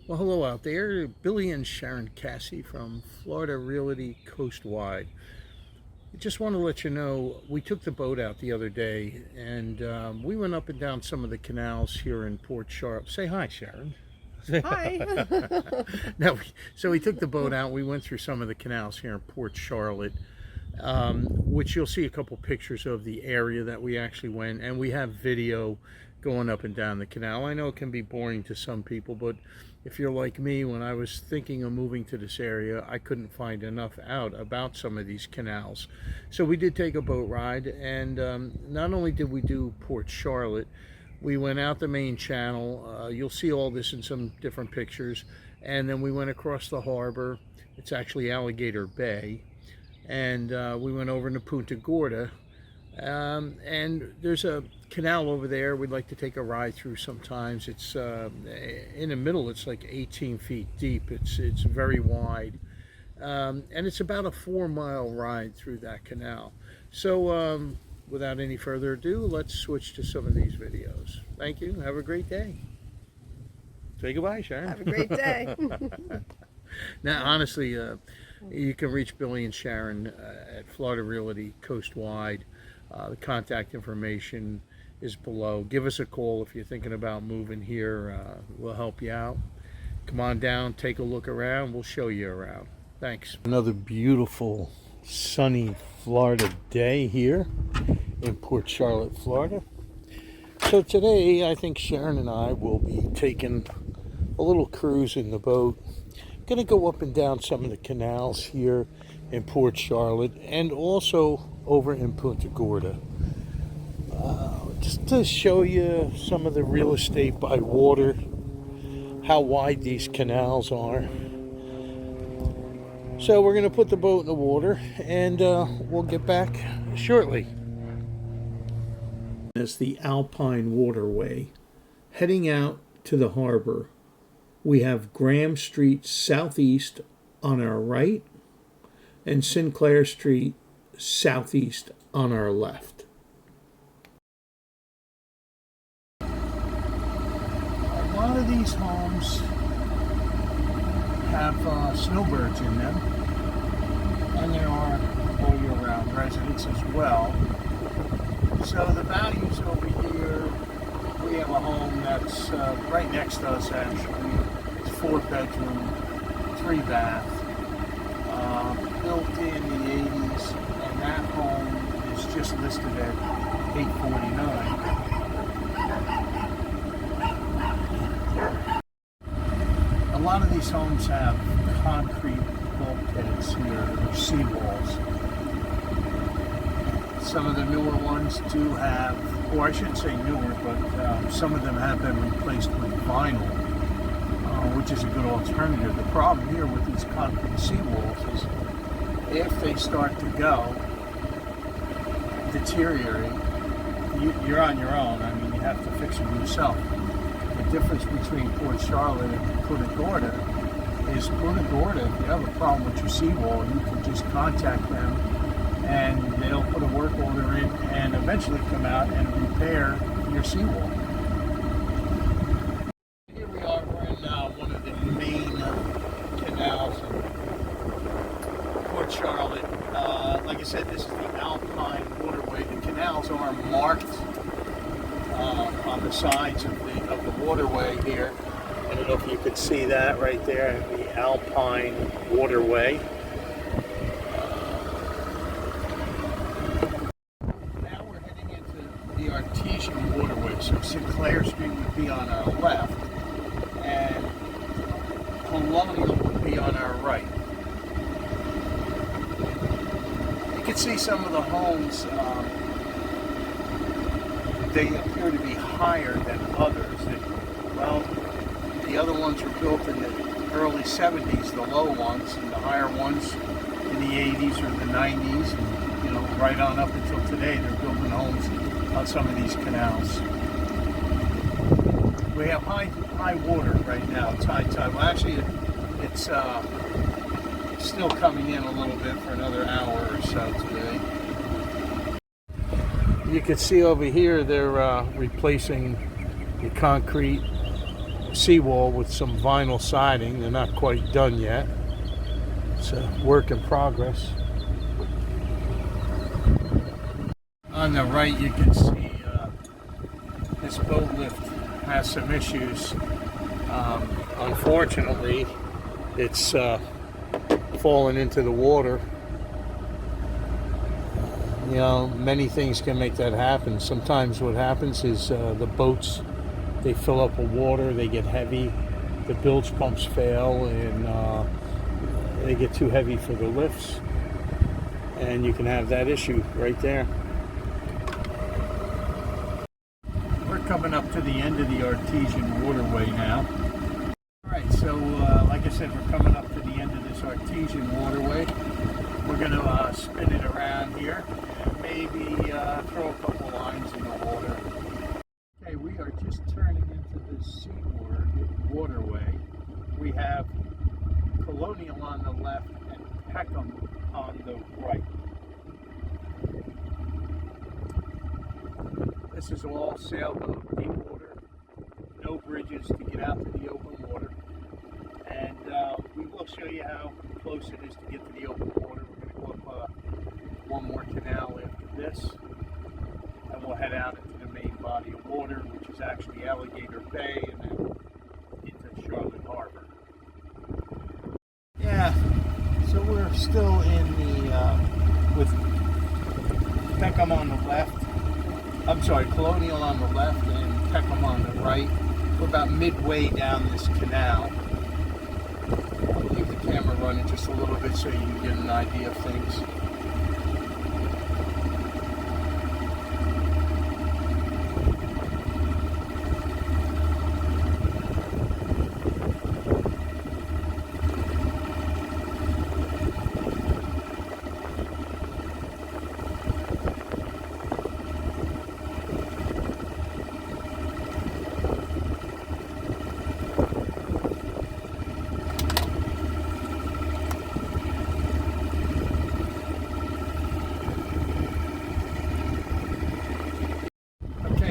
Well, hello out there. Billy and Sharon Cassie from Florida Realty Coastwide. I just want to let you know we took the boat out the other day and we went up and down some of the canals here in Port Charlotte. Say hi, Sharon. Hi. No, so we took the boat out. We went through some of the canals here in Port Charlotte, which you'll see a couple pictures of the area that we actually went, and we have video going up and down the canal. I know it can be boring to some people, but if you're like me, when I was thinking of moving to this area, I couldn't find enough out about some of these canals. So we did take a boat ride, and not only did we do Port Charlotte, we went out the main channel. You'll see all this in some different pictures. And then we went across the harbor. It's actually Alligator Bay. And we went over into Punta Gorda. And there's a canal over there we'd like to take a ride through sometimes. It's in the middle, it's like 18 feet deep. It's very wide. And it's about a 4-mile ride through that canal. So without any further ado, let's switch to some of these videos. Thank you. Have a great day. Say goodbye, Sharon. Have a great day. Now, honestly, you can reach Billy and Sharon at Florida Realty Coastwide. The contact information is below. Give us a call if you're thinking about moving here. We'll help you out. Come on down, take a look around. We'll show you around. Thanks. Another beautiful, sunny Florida day here in Port Charlotte, Florida. So today, I think Sharon and I will be taking a little cruise in the boat. Going to go up and down some of the canals here in Port Charlotte and also over in Punta Gorda. Just to show you some of the real estate by water, how wide these canals are. So we're going to put the boat in the water and we'll get back shortly. It's the Alpine Waterway. Heading out to the harbor, we have Graham Street Southeast on our right and Sinclair Street Southeast on our left. A lot of these homes have snowbirds in them, and there are all year round residents as well. So the values over here, we have a home that's right next to us actually. It's 4-bedroom, 3-bath, built in the 80s, and that home is just listed at $849. A lot of these homes have concrete bulkheads here, or seawalls. Some of the newer ones do have, or I shouldn't say newer, but some of them have been replaced with vinyl, which is a good alternative. The problem here with these concrete seawalls is if they start to go, deteriorate, you're on your own. I mean, you have to fix them yourself. The difference between Port Charlotte and Punta Gorda is Punta Gorda, if you have a problem with your seawall, you can just contact them and they'll put a work order in and eventually come out and repair your seawall. Here we are, we're in one of the main canals in Port Charlotte. Like I said, this is the Alpine Waterway. The canals are marked on the sides of the waterway here. I don't know if you could see that right there, the Alpine Waterway. Now we're heading into the Artesian Waterway. So Sinclair Street would be on our left, and Colonial would be on our right. You can see some of the homes, they appear to be higher than others. Well, the other ones were built in the early 70s, the low ones, and the higher ones in the 80s or the 90s, and right on up until today, they're building homes on some of these canals. We have high water right now. It's high tide. Well, actually, it's still coming in a little bit for another hour or so today. You can see over here they're replacing the concrete seawall with some vinyl siding. They're not quite done yet. It's a work in progress. On the right, you can see this boat lift has some issues. Unfortunately, it's fallen into the water. You know, many things can make that happen. Sometimes what happens is the boats, they fill up with water, they get heavy, the bilge pumps fail, and they get too heavy for the lifts, and you can have that issue right there. We're coming up to the end of the artesian waterway now. Alright, so like I said, we're coming up to the end of this artesian waterway. We're going to spin it around here and maybe throw a couple lines in the water. Okay, we are just turning into the seaward waterway. We have Colonial on the left and Peckham on the right. This is all sailboat, deep water, no bridges to get out to the open water. And we will show you how close it is to get to the open water. We're going to go up one more canal after this, and we'll head out into the main body of water, which is actually Alligator Bay, and then into Charlotte Harbor. Yeah, so we're still in the, with Peckham on the left, Colonial on the left and Peckham on the right. We're about midway down this canal. I'll leave the camera running just a little bit so you can get an idea of things.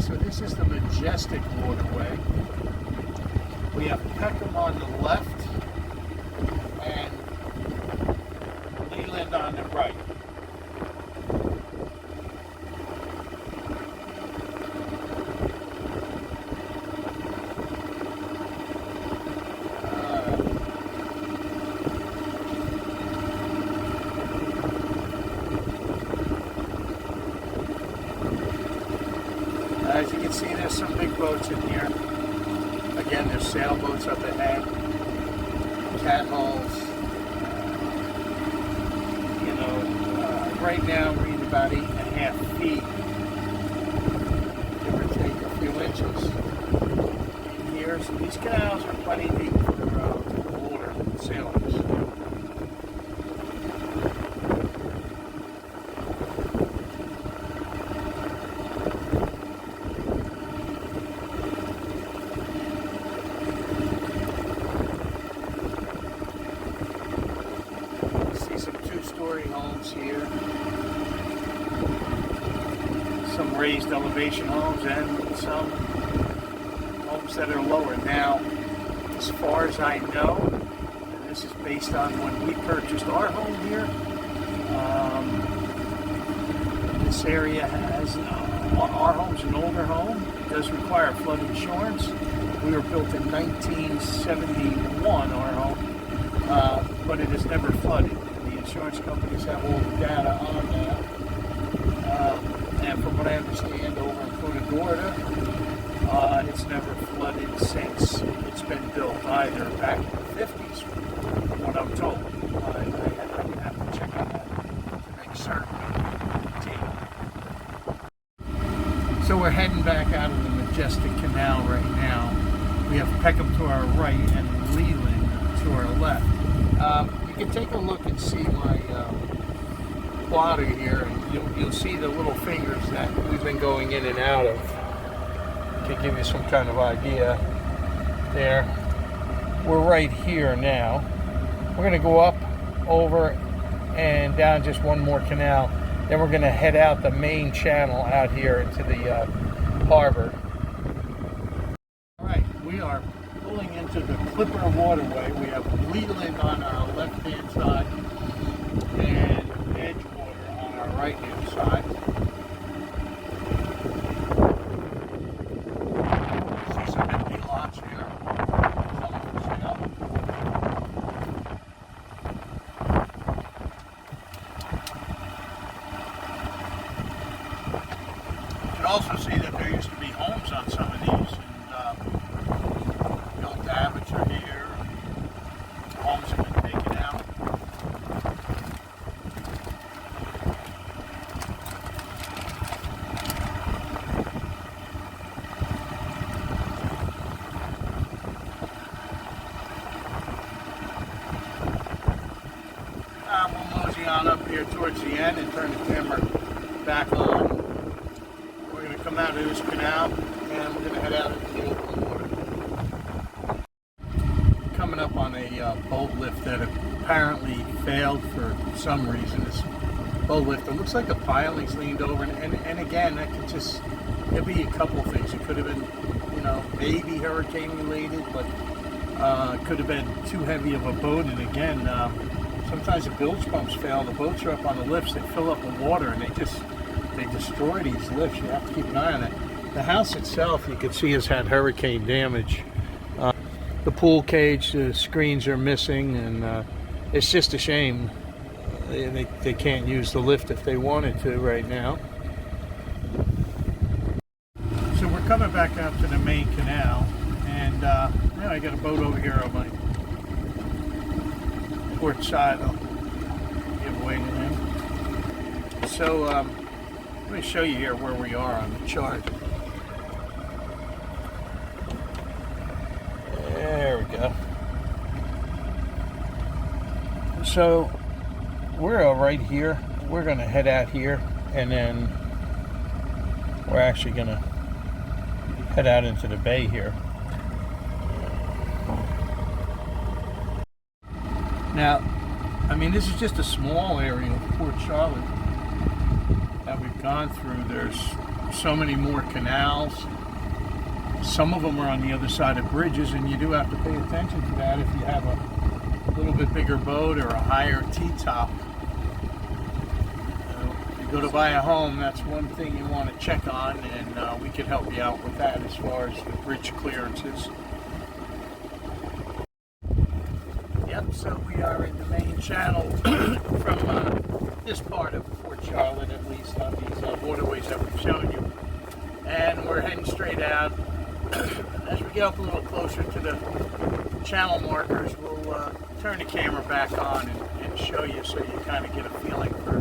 So this is the Majestic waterway. We have Peckham on the left and Leland on the right. As you can see, there's some big boats in here. Again, there's sailboats up ahead, cat hulls. Right now we're about 8.5 feet, give or take a few inches in here. So these canals are plenty deep for the water sailors. Homes here, some raised elevation homes and some homes that are lower. Now, as far as I know, and this is based on when we purchased our home here, this area has, our home's an older home. It does require flood insurance. We were built in 1971, our home, but it has never flooded. Insurance companies have all the data on that. And from what I understand, over in Punta Gorda, it's never flooded since it's been built, either back in the 50s, from what I'm told. I have to check on that to make certain. So we're heading back out of the Majestic Canal right now. We have Peckham to our right and Leland to our left. You can take a look and see my plotter here, and you'll see the little fingers that we've been going in and out of to give you some kind of idea there. We're right here now. We're going to go up, over, and down just one more canal. Then we're going to head out the main channel out here into the harbor. All right, we are pulling into the Clipper waterway. We have Leland on our left-hand side and Edgewater on our right-hand side. See some empty lots here. Some for sale. You can also see that there used to be homes on some of these. The habits are here. Homes have been taken out. We'll mosey on up here towards the end and turn the camera back on. We're going to come out of this canal and we're going to head out into the open water. Coming up on a boat lift that apparently failed for some reason. This boat lift, it looks like the piling's leaned over, and again, that could just, it'd be a couple things. It could have been, you know, maybe hurricane related, but it could have been too heavy of a boat. And again, sometimes the bilge pumps fail. The boats are up on the lifts, they fill up with water, and they destroy these lifts. You have to keep an eye on it. The house itself, you can see, has had hurricane damage. The pool cage, the screens are missing, and it's just a shame. They can't use the lift if they wanted to right now. So we're coming back out to the main canal, and I got a boat over here on my port side. I'll give away to him. So let me show you here where we are on the chart. There we go. So we're right here. We're going to head out here, and then we're actually going to head out into the bay here. Now, I mean, this is just a small area of Port Charlotte that we've gone through. There's so many more canals. Some of them are on the other side of bridges, and you do have to pay attention to that if you have a little bit bigger boat or a higher T-top. If you go to buy a home, that's one thing you want to check on, and we can help you out with that as far as the bridge clearances. Yep, so we are in the main channel from this part of Port Charlotte, at least on these waterways that we've shown you. And we're heading straight out. As we get up a little closer to the channel markers, we'll turn the camera back on and show you, so you kind of get a feeling for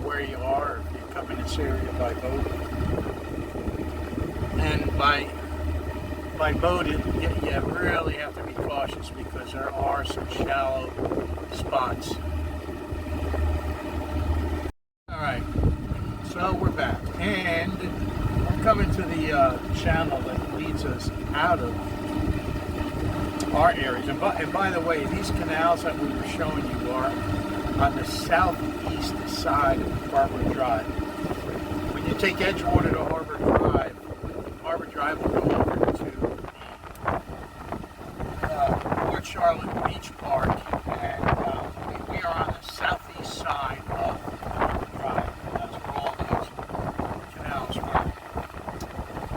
where you are if you come in this area by boat. And by boat, you really have to be cautious because there are some shallow spots. Alright, so we're back, and we're coming to the channel that leads us out of our areas. And by the way, these canals that we were showing you are on the southeast side of Harbor Drive. When you take Edgewater to Harbor Drive will go over to Port Charlotte Beach Park, and we are on the southeast side of Harbor Drive. That's where all those canals were.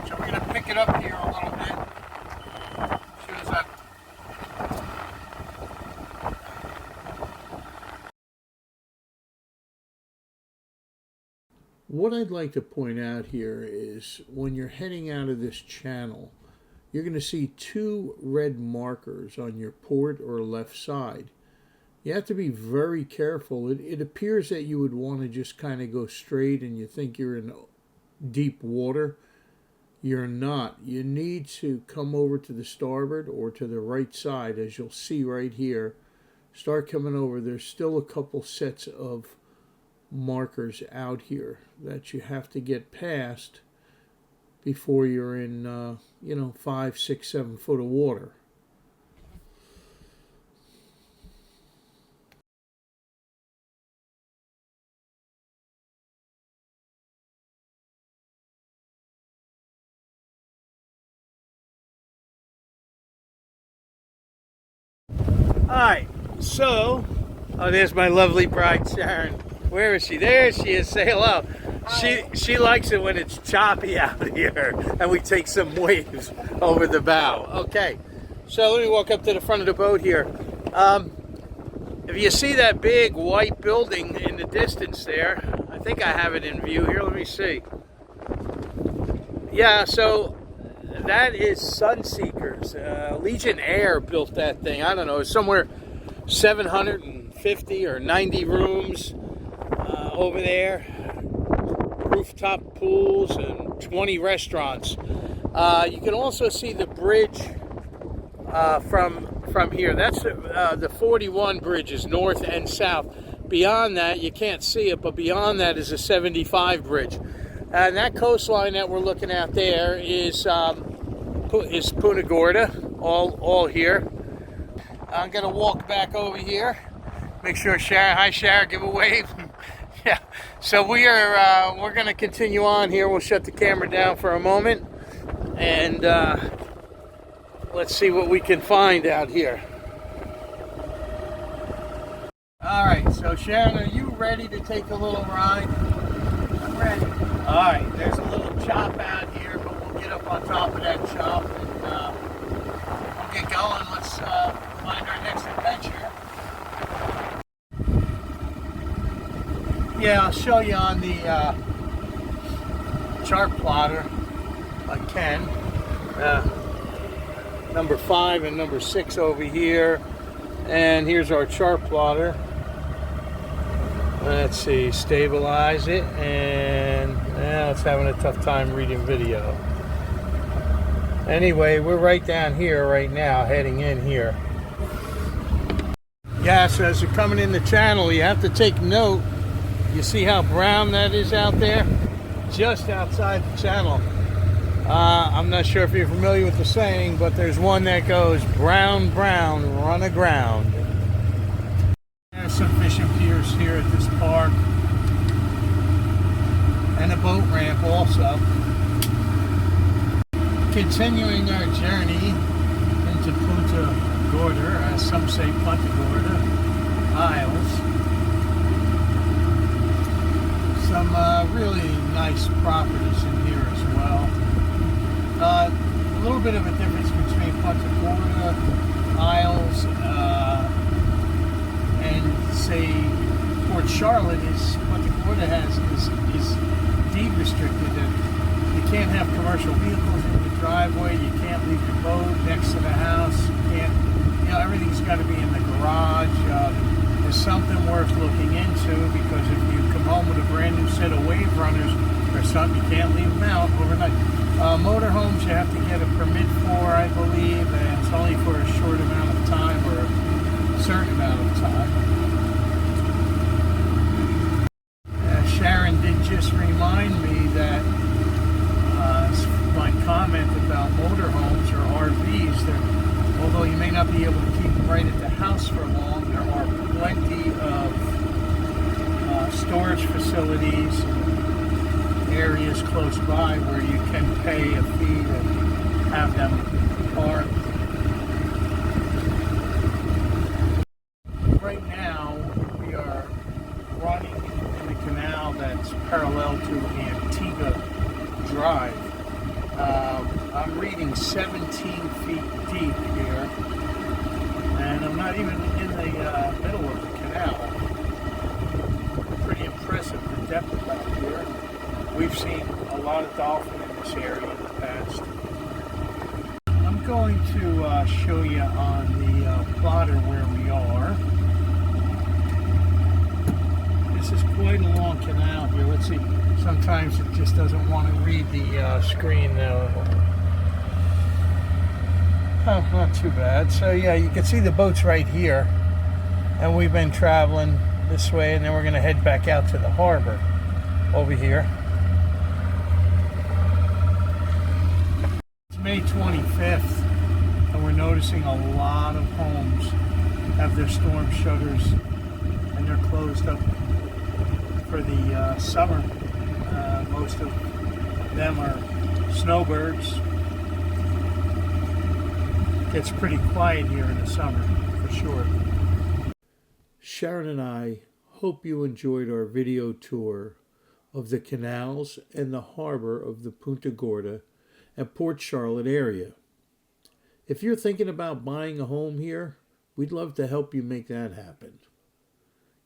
So we're going to pick it up here a little bit. As soon as I What I'd like to point out here is when you're heading out of this channel, you're going to see two red markers on your port or left side. You have to be very careful. It appears that you would want to just kind of go straight and you think you're in deep water. You're not. You need to come over to the starboard or to the right side, as you'll see right here. Start coming over. There's still a couple sets of markers out here that you have to get past before you're in 5, 6, 7 foot of water. Alright, so, oh, there's my lovely bride, Sharon. Where is she? There she is. Say hello. She likes it when it's choppy out here and we take some waves over the bow. Okay, so let me walk up to the front of the boat here. If you see that big white building in the distance there, I think I have it in view here. Let me see. Yeah, so that is Sunseekers. Legion Air built that thing. I don't know, it's somewhere 750 or 90 rooms over there. Rooftop pools and 20 restaurants. You can also see the bridge from here. That's the 41 bridge is north and south. Beyond that, you can't see it, but beyond that is a 75 bridge. And that coastline that we're looking at there is Punta Gorda, all here. I'm gonna walk back over here. Make sure Sharon, hi Sharon, give a wave. Yeah. So we're gonna continue on here. We'll shut the camera down for a moment, and let's see what we can find out here. All right. So Sharon, are you ready to take a little ride? I'm ready. All right, there's a little chop out here, but we'll get up on top of that chop and we'll get going. Let's find our next adventure. Yeah, I'll show you on the chart plotter. I can. Number 5 and number 6 over here. And here's our chart plotter. Let's see, stabilize it, and it's having a tough time reading video. Anyway, we're right down here right now, heading in here. Yeah, so as you're coming in the channel, you have to take note. You see how brown that is out there? Just outside the channel. I'm not sure if you're familiar with the saying, but there's one that goes, brown, brown, run aground. There's some fishing piers here at this park, and a boat ramp also. Continuing our journey into Punta Gorda, as some say Punta Gorda, Isles. Some really nice properties in here as well. A little bit of a difference between Punta Gorda, Isles, and say Port Charlotte is Punta Gorda is deed restricted, and you can't have commercial vehicles in the driveway. You can't leave your boat next to the house. You can't, everything's got to be in the garage. There's something worth looking into, because if you come home with a brand new set of wave runners or something, you can't leave them out overnight. Motorhomes you have to get a permit for, I believe, and it's only for a short amount of time or a certain amount of time. Sharon did just remind me that my comment about motorhomes or RVs, although you may not be able to keep them right at the house for long, there are plenty of storage facilities, areas close by where you can pay a fee to have them parked. Right now, we are running in the canal that's parallel to Antigua Drive. I'm reading 17 feet deep here, and I'm not even in the middle of the canal. Pretty impressive, the depth about here. We've seen a lot of dolphin in this area in the past. I'm going to show you on the plotter where we are. This is quite a long canal here. Let's see. Sometimes it just doesn't want to read the screen though. Oh, not too bad. So yeah, you can see the boat's right here, and we've been traveling this way, and then we're going to head back out to the harbor over here. It's May 25th, and we're noticing a lot of homes have their storm shutters, and they're closed up for the summer. Most of them are snowbirds. It's pretty quiet here in the summer, for sure. Sharon and I hope you enjoyed our video tour of the canals and the harbor of the Punta Gorda and Port Charlotte area. If you're thinking about buying a home here, we'd love to help you make that happen.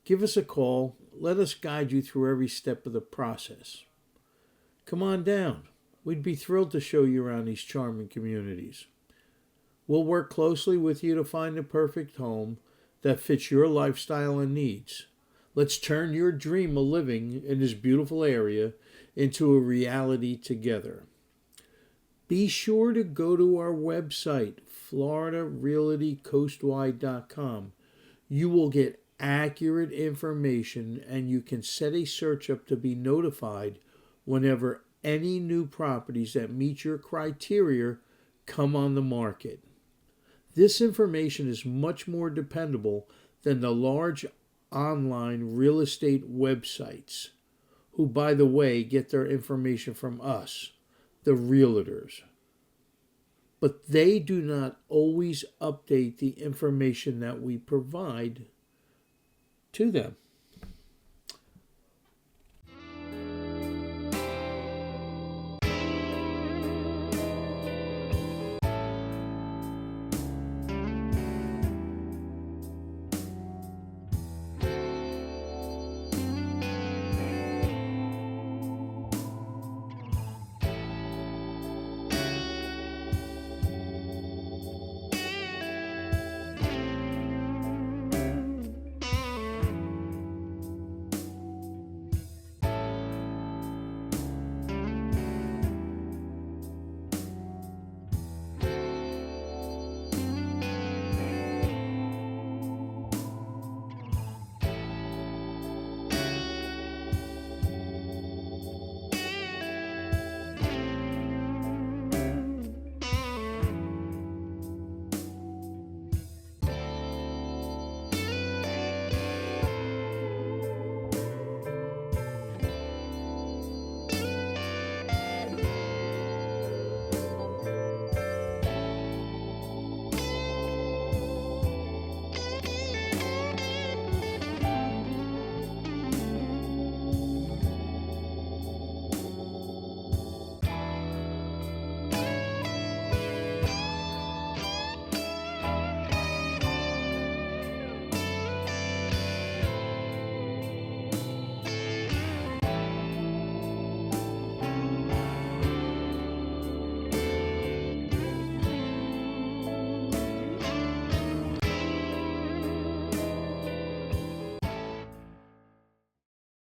Give us a call. Let us guide you through every step of the process. Come on down. We'd be thrilled to show you around these charming communities. We'll work closely with you to find the perfect home that fits your lifestyle and needs. Let's turn your dream of living in this beautiful area into a reality together. Be sure to go to our website, floridarealtycoastwide.com. You will get accurate information and you can set a search up to be notified whenever any new properties that meet your criteria come on the market. This information is much more dependable than the large online real estate websites, who, by the way, get their information from us, the realtors. But they do not always update the information that we provide to them.